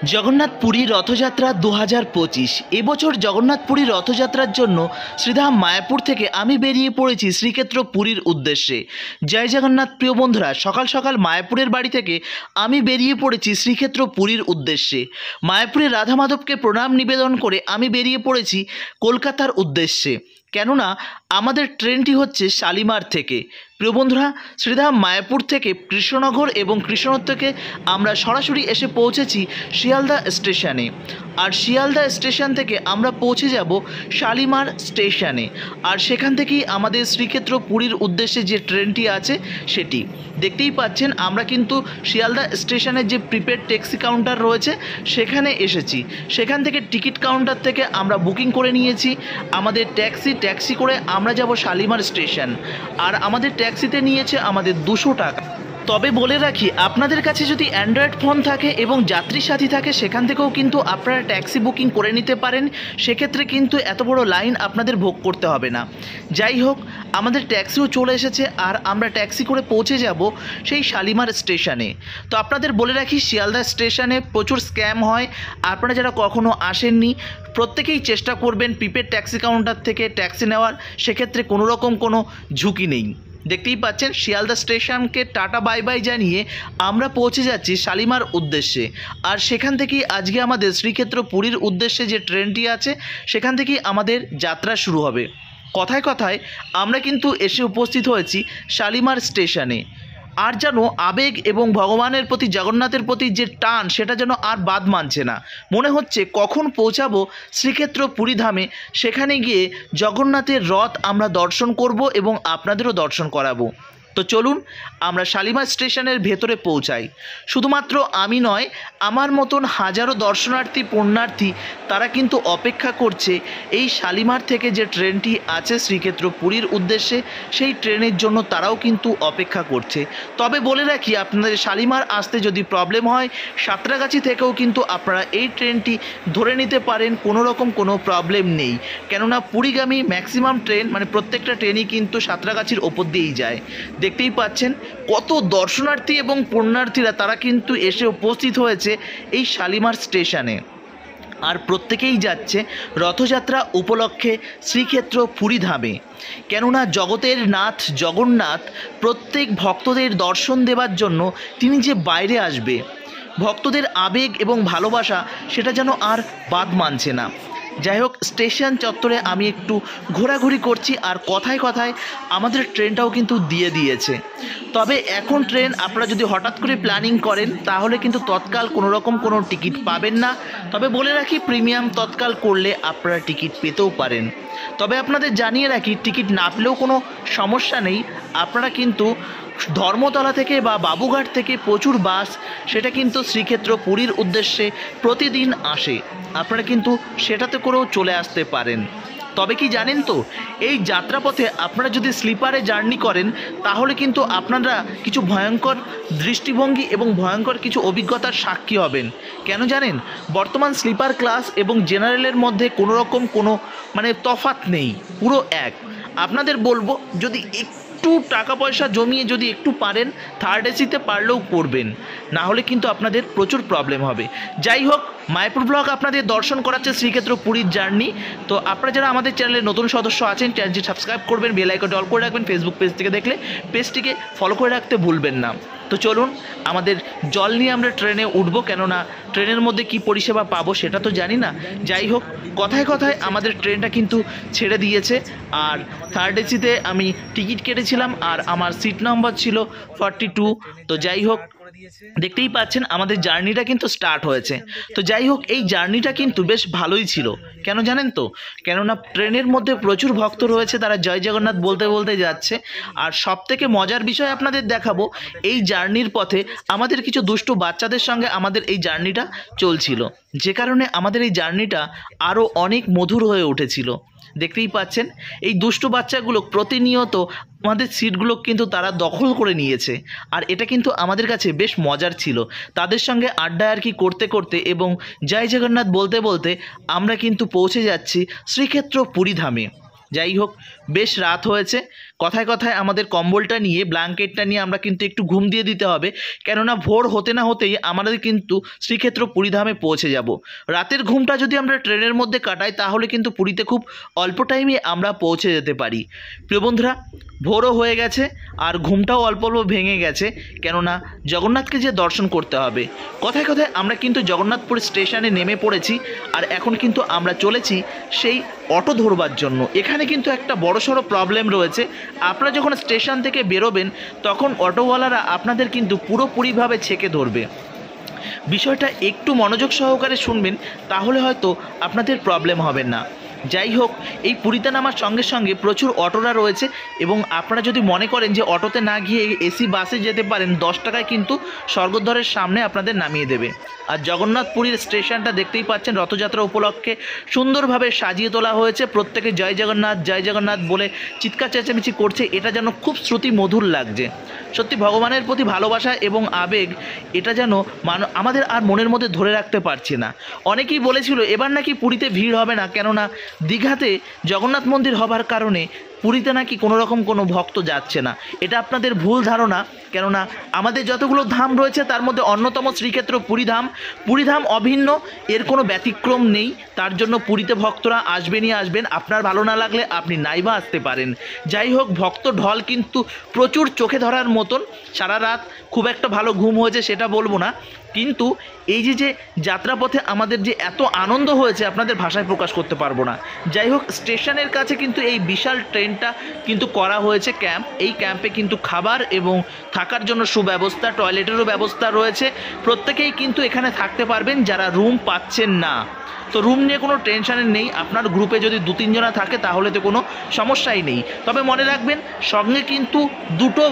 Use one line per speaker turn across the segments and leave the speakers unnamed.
জগন্নাথ পুরী রথযাত্রা 2025। এবছর জগন্নাথ পুরী রথযাত্রার জন্য শ্রীধাম মায়াপুর থেকে আমি বেরিয়ে পড়েছি শ্রীক্ষেত্র পুরীর উদ্দেশ্যে। জয় জগন্নাথ প্রিয় বন্ধুরা, সকাল সকাল মায়াপুরের বাড়ি থেকে আমি বেরিয়ে পড়েছি শ্রীক্ষেত্র পুরীর উদ্দেশ্যে। মায়াপুরে রাধা মাধবকে প্রণাম নিবেদন করে আমি বেরিয়ে পড়েছি কলকাতার উদ্দেশ্যে, কেননা আমাদের ট্রেনটি হচ্ছে শালিমার থেকে। প্রিয় বন্ধুরা, শ্রীধাম মায়াপুর থেকে কৃষ্ণনগর এবং কৃষ্ণনগর থেকে আমরা সরাসরি এসে পৌঁছেছি শিয়ালদা স্টেশনে। আর শিয়ালদা স্টেশন থেকে আমরা পৌঁছে যাব শালিমার স্টেশনে। আর সেখান থেকেই আমাদের শ্রীক্ষেত্র পুরীর উদ্দেশ্যে যে ট্রেনটি আছে সেটি দেখতেই পাচ্ছেন। আমরা কিন্তু শিয়ালদা স্টেশনের যে প্রিপেড ট্যাক্সি কাউন্টার রয়েছে সেখানে এসেছি। সেখান থেকে টিকিট কাউন্টার থেকে আমরা বুকিং করে নিয়েছি আমাদের ট্যাক্সি করে আমরা যাব শালিমার স্টেশন। আর আমাদের ট্যাক্সিতে নিয়েছে আমাদের 200 টাকা। তবে বলে রাখি, আপনাদের কাছে যদি অ্যান্ড্রয়েড ফোন থাকে এবং যাত্রী সাথী থাকে সেখান থেকেও কিন্তু আপনারা ট্যাক্সি বুকিং করে নিতে পারেন। সেক্ষেত্রে কিন্তু এত বড় লাইন আপনাদের ভোগ করতে হবে না। যাই হোক, আমাদের ট্যাক্সিও চলে এসেছে আর আমরা ট্যাক্সি করে পৌঁছে যাব সেই শালিমার স্টেশনে। তো আপনাদের বলে রাখি, শিয়ালদা স্টেশনে প্রচুর স্ক্যাম হয়। আপনারা যারা কখনো আসেননি প্রত্যেকেই চেষ্টা করবেন প্রিপেড ট্যাক্সি কাউন্টার থেকে ট্যাক্সি নেওয়ার। সেক্ষেত্রে কোনো রকম কোনো ঝুঁকি নেই। দেখতেই পাচ্ছেন শিয়ালদা স্টেশনকে টাটা বাই বাই জানিয়ে আমরা পৌঁছে যাচ্ছি শালিমার উদ্দেশ্যে। আর সেখান থেকেই আজকে আমাদের শ্রীক্ষেত্র পুরীর উদ্দেশ্যে যে ট্রেনটি আছে সেখান থেকেই আমাদের যাত্রা শুরু হবে। কথায় কথায় আমরা কিন্তু এসে উপস্থিত হয়েছি শালিমার স্টেশনে। আর যেন আবেগ এবং ভগবানের প্রতি, জগন্নাথের প্রতি যে টান সেটা যেন আর বাদ মানছে না। মনে হচ্ছে কখন পৌঁছাবো শ্রীক্ষেত্র পুরীধামে, সেখানে গিয়ে জগন্নাথের রথ আমরা দর্শন করব এবং আপনাদেরও দর্শন করাবো। তো চলুন আমরা শালিমার স্টেশনের ভেতরে পৌঁছাই। শুধুমাত্র আমি নয়, আমার মতন হাজারো দর্শনার্থী পুণ্যার্থী তারা কিন্তু অপেক্ষা করছে এই শালিমার থেকে যে ট্রেনটি আছে শ্রীক্ষেত্র পুরীর উদ্দেশ্যে, সেই ট্রেনের জন্য তারাও কিন্তু অপেক্ষা করছে। তবে বলে রাখি, আপনাদের শালিমার আসতে যদি প্রবলেম হয়, সাঁতরাগাছি থেকেও কিন্তু আপনারা এই ট্রেনটি ধরে নিতে পারেন, কোনো রকম কোনো প্রবলেম নেই। কেননা পুরীগামী ম্যাক্সিমাম ট্রেন, মানে প্রত্যেকটা ট্রেনই কিন্তু সাঁতরাগাছির ওপর দিয়েই যায়। দেখতেই পাচ্ছেন কত দর্শনার্থী এবং পুণ্যার্থীরা তারা কিন্তু এসে উপস্থিত হয়েছে এই শালিমার স্টেশনে। আর প্রত্যেকেই যাচ্ছে রথযাত্রা উপলক্ষে শ্রীক্ষেত্র পুরীধামে। কেননা জগতের নাথ জগন্নাথ প্রত্যেক ভক্তদের দর্শন দেওয়ার জন্য তিনি যে বাইরে আসবে, ভক্তদের আবেগ এবং ভালোবাসা সেটা যেন আর বাদ মানছে না। যাই হোক, স্টেশন চত্বরে আমি একটু ঘোরাঘুরি করছি আর কথায় কথায় আমাদের ট্রেনটাও কিন্তু দিয়ে দিয়েছে। তবে এখন ট্রেন আপনারা যদি হঠাৎ করে প্ল্যানিং করেন তাহলে কিন্তু তৎকাল কোনো রকম কোনো টিকিট পাবেন না। তবে বলে রাখি, প্রিমিয়াম তৎকাল করলে আপনারা টিকিট পেতেও পারেন। তবে আপনাদের জানিয়ে রাখি, টিকিট না পেলেও কোনো সমস্যা নেই। আপনারা কিন্তু ধর্মতলা থেকে বা বাবুঘাট থেকে প্রচুর বাস সেটা কিন্তু শ্রীক্ষেত্র পুরীর উদ্দেশ্যে প্রতিদিন আসে। আপনারা কিন্তু সেটাতে করেও চলে আসতে পারেন। তবে কি জানেন তো, এই যাত্রাপথে আপনারা যদি স্লিপারে জার্নি করেন তাহলে কিন্তু আপনারা কিছু ভয়ঙ্কর দৃষ্টিভঙ্গি এবং ভয়ঙ্কর কিছু অভিজ্ঞতার সাক্ষী হবেন। কেন জানেন? বর্তমান স্লিপার ক্লাস এবং জেনারেলের মধ্যে কোনো রকম কোনো তফাৎ নেই, পুরো এক। আপনাদের বলবো, যদি একটু টাকা পয়সা জমিয়ে যদি একটু পারেন থার্ড এসিতে পারলেও করবেন, না হলে কিন্তু আপনাদের প্রচুর প্রবলেম হবে। যাই হোক, মায়াপুর ব্লগ আপনাদের দর্শন করাচ্ছে শ্রীক্ষেত্র পুরীর জার্নি। তো আপনারা যারা আমাদের চ্যানেলের নতুন সদস্য আছেন, চ্যানেলটি সাবস্ক্রাইব করবেন, বেল আইকনটি অল করে রাখবেন। ফেসবুক পেজ থেকে দেখলে পেজটিকে ফলো করে রাখতে ভুলবেন না। তো চলুন, আমাদের জল নিয়ে আমরা ট্রেনে উঠবো, কেননা ট্রেনের মধ্যে কি পরিষেবা পাবো সেটা তো জানি না। যাই হোক, কথায় কথায় আমাদের ট্রেনটা কিন্তু ছেড়ে দিয়েছে। আর থার্ড এসিতে আমি টিকিট কেটেছিলাম আর আমার সিট নাম্বার ছিল 42। তো যাই হোক, দেখতেই পাচ্ছেন আমাদের জার্নিটা কিন্তু স্টার্ট হয়েছে। তো যাই হোক, এই জার্নিটা কিন্তু বেশ ভালোই ছিল। কেন জানেন তো? কেননা ট্রেনের মধ্যে প্রচুর ভক্ত রয়েছে, তারা জয় জগন্নাথ বলতে বলতে যাচ্ছে। আর সবথেকে মজার বিষয় আপনাদের দেখাবো, এই জার্নির পথে আমাদের কিছু দুষ্টু বাচ্চাদের সঙ্গে আমাদের এই জার্নিটা চলছিল, যে কারণে আমাদের এই জার্নিটা আরও অনেক মধুর হয়ে উঠেছিল। দেখতেই পাচ্ছেন এই দুষ্টু বাচ্চাগুলো প্রতিনিয়ত আমাদের সিটগুলো কিন্তু তারা দখল করে নিয়েছে। আর এটা কিন্তু আমাদের কাছে বেশ মজার ছিল। তাদের সঙ্গে আড্ডা আর কি করতে করতে এবং জয় জগন্নাথ বলতে বলতে আমরা কিন্তু পৌঁছে যাচ্ছি শ্রীক্ষেত্র পুরীধামে। যাই হোক, বেশ রাত হয়েছে, কথায় কথায় আমাদের কম্বলটা নিয়ে, ব্ল্যাঙ্কেটটা নিয়ে আমরা কিন্তু একটু ঘুম দিয়ে দিতে হবে, কেননা ভোর হতে না হতেই আমাদের কিন্তু শ্রীক্ষেত্র পুরীধামে পৌঁছে যাব। রাতের ঘুমটা যদি আমরা ট্রেনের মধ্যে কাটাই তাহলে কিন্তু পুরীতে খুব অল্প টাইমে আমরা পৌঁছে যেতে পারি। প্রিয় বন্ধুরা, ভোরও হয়ে গেছে আর ঘুমটাও অল্প অল্প ভেঙে গেছে, কেননা জগন্নাথকে যে দর্শন করতে হবে। কথায় কথায় আমরা কিন্তু জগন্নাথপুর স্টেশনে নেমে পড়েছি আর এখন কিন্তু আমরা চলেছি সেই অটো ধরবার জন্য। এখানে কিন্তু একটা বড়সড় প্রবলেম রয়েছে। আপনারা যখন স্টেশন থেকে বেরোবেন তখন অটোওয়ালারা আপনাদের কিন্তু পুরোপুরিভাবে ছেঁকে ধরবে। বিষয়টা একটু মনোযোগ সহকারে শুনবেন, তাহলে হয়তো আপনাদের প্রবলেম হবে না। যাই হোক, এই পুরীতে নামার সঙ্গে সঙ্গে প্রচুর অটোরা রয়েছে এবং আপনারা যদি মনে করেন যে অটোতে না গিয়ে এসি বাসে যেতে পারেন, 10 টাকায় কিন্তু স্বর্গদ্বারের সামনে আপনাদের নামিয়ে দেবে। আর জগন্নাথপুরীর স্টেশনটা দেখতেই পাচ্ছেন, রথযাত্রা উপলক্ষে সুন্দরভাবে সাজিয়ে তোলা হয়েছে। প্রত্যেকে জয় জগন্নাথ বলে চিৎকার চেঁচামেচি করছে, এটা যেন খুব শ্রুতি মধুর লাগছে। সত্যি ভগবানের প্রতি ভালোবাসা এবং আবেগ, এটা যেন আমাদের আর মনের মধ্যে ধরে রাখতে পারছি না। অনেকেই বলেছিল এবার নাকি পুরীতে ভিড় হবে না, কেননা দীঘাতে জগন্নাথ মন্দির হবার কারণে পুরীতে নাকি কোনো রকম কোনো ভক্ত যাচ্ছে না। এটা আপনাদের ভুল ধারণা, কেননা আমাদের যতগুলো ধাম রয়েছে তার মধ্যে অন্যতম শ্রীক্ষেত্র পুরীধাম অভিন্ন, এর কোনো ব্যতিক্রম নেই। তার জন্য পুরীতে ভক্তরা আসবেনই আসবেন। আপনার ভালো না লাগলে আপনি নাইবা আসতে পারেন। যাই হোক, ভক্ত ঢল কিন্তু প্রচুর, চোখে ধরার মতন। সারা রাত খুব একটা ভালো ঘুম হয়েছে সেটা বলবো না, কিন্তু এই যে যাত্রাপথে আমাদের যে এত আনন্দ হয়েছে আপনাদের ভাষায় প্রকাশ করতে পারবো না। যাই হোক, স্টেশনের কাছে কিন্তু এই বিশাল ট্রেনটা কিন্তু করা হয়েছে ক্যাম্প। এই ক্যাম্পে কিন্তু খাবার এবং থাকার জন্য সুব্যবস্থা, টয়লেটেরও ব্যবস্থা রয়েছে। প্রত্যেকেই কিন্তু এখানে থাকতে পারবেন যারা রুম পাচ্ছেন না। তো রুম নিয়ে কোনো টেনশানের নেই, আপনার গ্রুপে যদি 2-3 জনা থাকে তাহলে তো কোনো সমস্যাই নেই। তবে মনে রাখবেন, সঙ্গে কিন্তু দুটো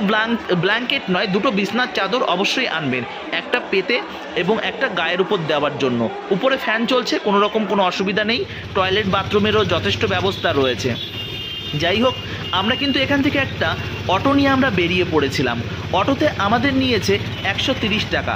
ব্ল্যাঙ্কেট নয়, দুটো বিছনার চাদর অবশ্যই আনবেন, একটা পেতে এবং একটা গায়ের উপর দেওয়ার জন্য। উপরে ফ্যান চলছে, কোনো রকম কোনো অসুবিধা নেই। টয়লেট বাথরুমেরও যথেষ্ট ব্যবস্থা রয়েছে। যাই হোক, আমরা কিন্তু এখান থেকে একটা অটো নিয়ে আমরা বেরিয়ে পড়েছিলাম। অটোতে আমাদের নিয়েছে 130 টাকা।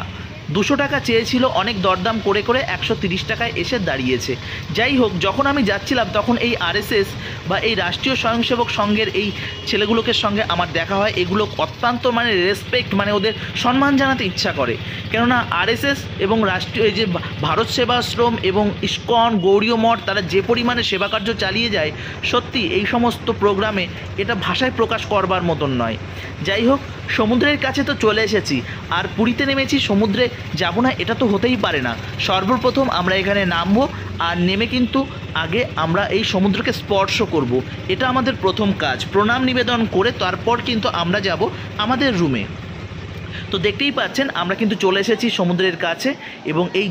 200 টাকা চেয়েছিল, অনেক দরদাম করে করে 130 টাকায় এসে দাঁড়িয়েছে। যাই হোক, যখন আমি যাচ্ছিলাম তখন এই আরএসএস বা এই রাষ্ট্রীয় স্বয়ংসেবক সংঘের এই ছেলেগুলোকে সঙ্গে আমার দেখা হয়। এগুলো অত্যন্ত রেসপেক্ট, ওদের সম্মান জানাতে ইচ্ছা করে, কেননা আরএসএস এবং রাষ্ট্রীয় এই যে ভারত সেবাশ্রম এবং ইস্কন, গৌড়ীয় মঠ, তারা যে পরিমাণে সেবা কার্য চালিয়ে যায়, সত্যি এই সমস্ত প্রোগ্রামে এটা ভাষায় প্রকাশ করবার মতন নয়। যাই হোক, সমুদ্রের কাছে তো চলে এসেছি, আর পুরীতে নেমেছি, সমুদ্রে যাব না এটা তো হতেই পারে না। সর্বপ্রথম আমরা এখানে নামবো আর নেমে কিন্তু আগে আমরা এই সমুদ্রকে স্পর্শ করব। এটা আমাদের প্রথম কাজ। প্রণাম নিবেদন করে তারপর কিন্তু আমরা যাব আমাদের রুমে। তো দেখতেই পাচ্ছেন আমরা কিন্তু চলে এসেছি সমুদ্রের কাছে এবং এই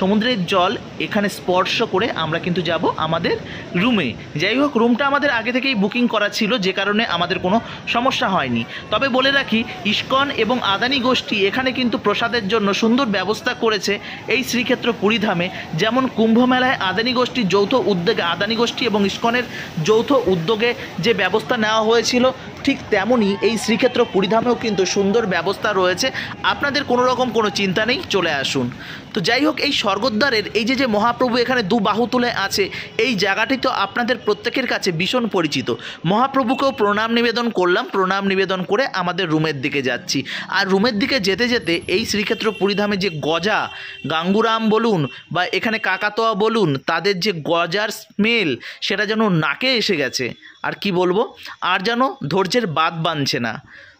সমুদ্রের জল এখানে স্পর্শ করে আমরা কিন্তু যাব আমাদের রুমে। যাই হোক, রুমটা আমাদের আগে থেকেই বুকিং করা ছিল, যে কারণে আমাদের কোনো সমস্যা হয়নি। তবে বলে রাখি, ইস্কন এবং আদানি গোষ্ঠী এখানে কিন্তু প্রসাদের জন্য সুন্দর ব্যবস্থা করেছে এই শ্রীক্ষেত্র পুরীধামে। যেমন কুম্ভ মেলায় আদানি গোষ্ঠীর যৌথ উদ্যোগে, আদানি গোষ্ঠী এবং ইস্কনের যৌথ উদ্যোগে যে ব্যবস্থা নেওয়া হয়েছিল, ঠিক তেমনই এই শ্রীক্ষেত্র পুরীধামেও কিন্তু সুন্দর ব্যবস্থা রয়েছে। আপনাদের কোনো রকম কোনো চিন্তা নেই, চলে আসুন। তো যাই হোক, এই স্বর্গদ্বারের এই যে মহাপ্রভু এখানে 2 বাহু তুলে আছে, এই জায়গাটি তো আপনাদের প্রত্যেকের কাছে ভীষণ পরিচিত। মহাপ্রভুকেও প্রণাম নিবেদন করলাম, প্রণাম নিবেদন করে আমাদের রুমের দিকে যাচ্ছি। আর রুমের দিকে যেতে যেতে এই শ্রীক্ষেত্র পুরীধামে যে গজা, গাঙ্গুরাম বলুন বা এখানে কাকাতোয়া বলুন, তাদের যে গজার স্মেল, সেটা যেন নাকে এসে গেছে। আর কি বলবো, আর যেন ধৈর্যের বাদ বাঁধছে না।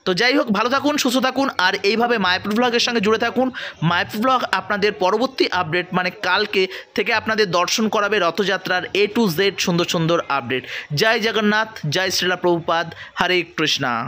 তো যাই হোক, ভালো থাকুন, সুস্থ থাকুন, আর এইভাবে মায়াপুর ব্লগের সঙ্গে জুড়ে থাকুন। মায়াপুর ব্লগ আপনাদের পরবর্তী আপডেট, কালকে থেকে আপনাদের দর্শন করাবে রথযাত্রার A to Z সুন্দর সুন্দর আপডেট। জয় জগন্নাথ, জয় শ্রীলা প্রভুপাদ, হরে কৃষ্ণা।